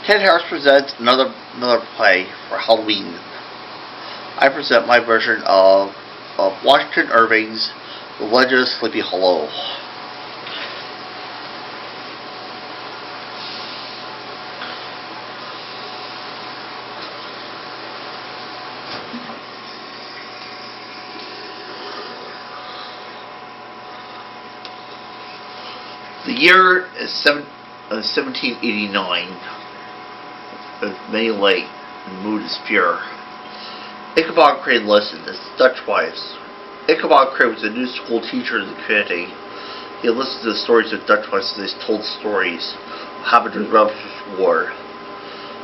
Ted Harris presents another play for Halloween. I present my version of Washington Irving's The Legend of Sleepy Hollow. The year is 1789. May late, and mood is pure. Ichabod Crane listened as the Dutch wives. Ichabod Crane was a new school teacher in the community. He listened to the stories of Dutch wives as they told stories of what happened during the Revolutionary War.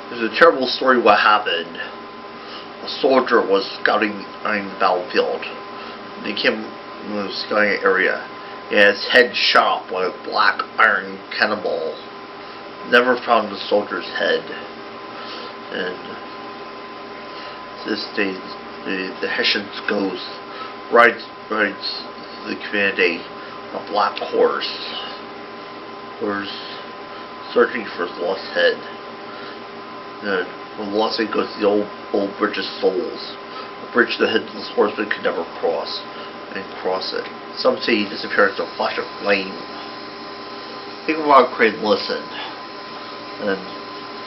There's a terrible story what happened. A soldier was scouting on the battlefield. And he came in the scouting area. He had his head shot off by a black iron cannonball. Never found the soldier's head. And to this day, the Hessian's ghost rides the community on a black horse. Searching for his lost head. And when the lost head goes to the old Bridge of Souls, a bridge the headless horseman could never cross it. Some say he disappeared as a flash of flame. Ichabod Crane listened, and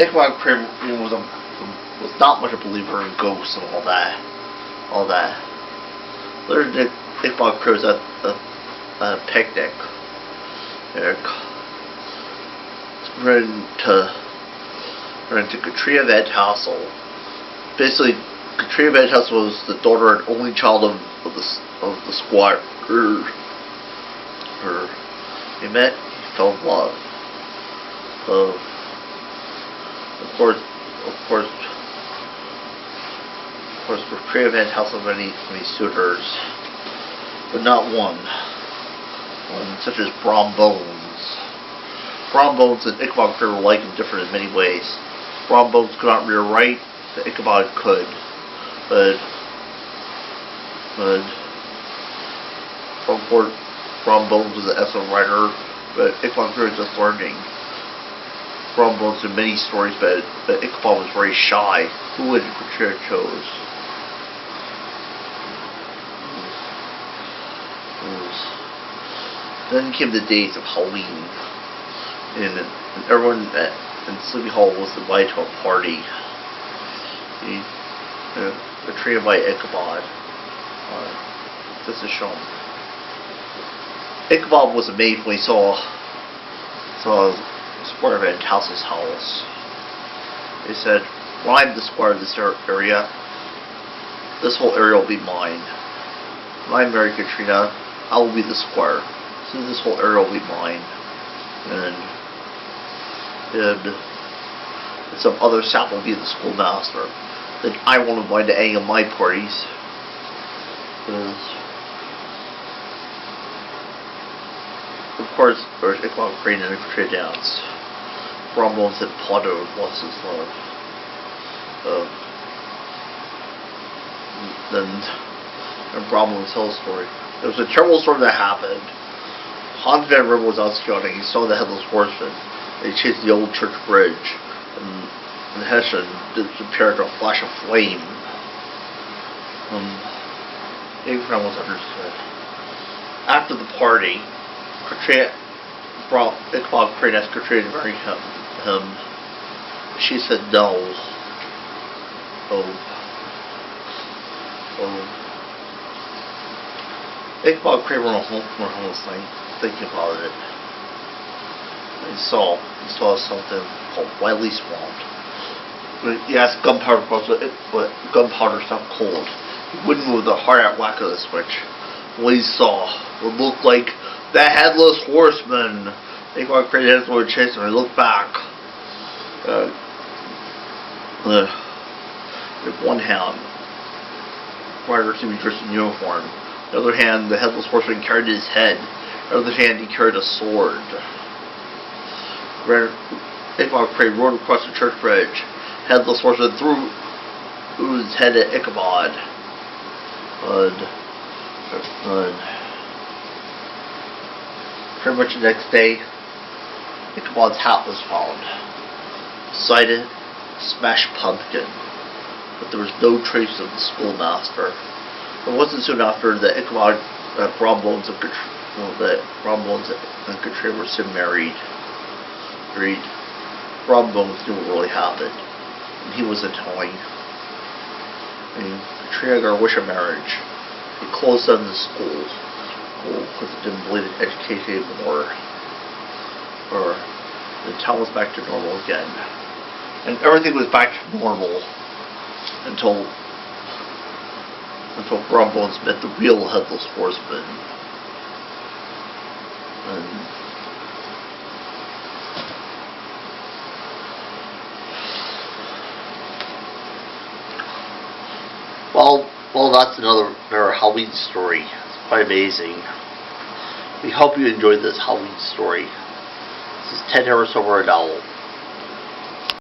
Ichabod Crane was not much a believer in ghosts and all that. Later, Ichabod Crane was at a picnic. Ran to Katrina Van Tassel. Basically, Katrina Van Tassel was the daughter and only child of the squire. He met, he fell in love. Of course, Katrina Van Tassel had many suitors, but not one such as Brom Bones. Brom Bones and Ichabod Crane were alike and different in many ways. Brom Bones could not rear right, but Ichabod could. But Brom Bones was an excellent writer, but Ichabod Crane was just learning. Brom Bones did many stories, but Ichabod was very shy. Who would Katrina chose? Then came the days of Halloween, and everyone in Sleepy Hollow was invited to a party. Katrina invited Ichabod. Just to show him. Ichabod was amazed when he saw Squire Van Tassel's house. He said, "When I'm the squire of this area, this whole area will be mine. When I marry Katrina, I will be the squire. So this whole area will be mine. And some other sap will be the schoolmaster. Then I won't invite any of my parties." Of course, there's Ichabod Crane and Katrina dance. Brom Bones had plotted and lost his love. Then Brom Bones tells the story. There was a terrible storm that happened. Hans Van Riebeck was out scouting. He saw the headless horseman. They chased the old church bridge, and the Hessian disappeared in a flash of flame. Abraham was understood. After the party, Ichabod Crane asked Katrina to marry him. She said no. Ichabod Crane went home from her homeless night, thinking about it. He saw something called Wiley Swamp. He asked Gunpowder but Gunpowder stopped cold. He wouldn't move the hard at whack of the switch. What he saw would look like the headless horseman. Ichabod Crane had to chase him. He looked back. With one hand, Rider seemed dressed in uniform. On the other hand, the headless horseman carried his head. On the other hand, he carried a sword. Ichabod Crane rode across the church bridge. Headless horseman threw his head at Ichabod. Pretty much the next day, Ichabod's hat was found. decided to smash Pumpkin, but there was no trace of the schoolmaster. It wasn't soon after that Ichabod, Brombones and Katrina were soon married. Brombones knew what really happened, and he was Italian. And Katrina got a wish of marriage. He closed down the school because it didn't believe in education anymore. Or the town was back to normal again. And everything was back to normal until Brombones met the real Headless Horseman. And well, that's another Halloween story. It's quite amazing. We hope you enjoyed this Halloween story. This is Ted Harris over at Owl.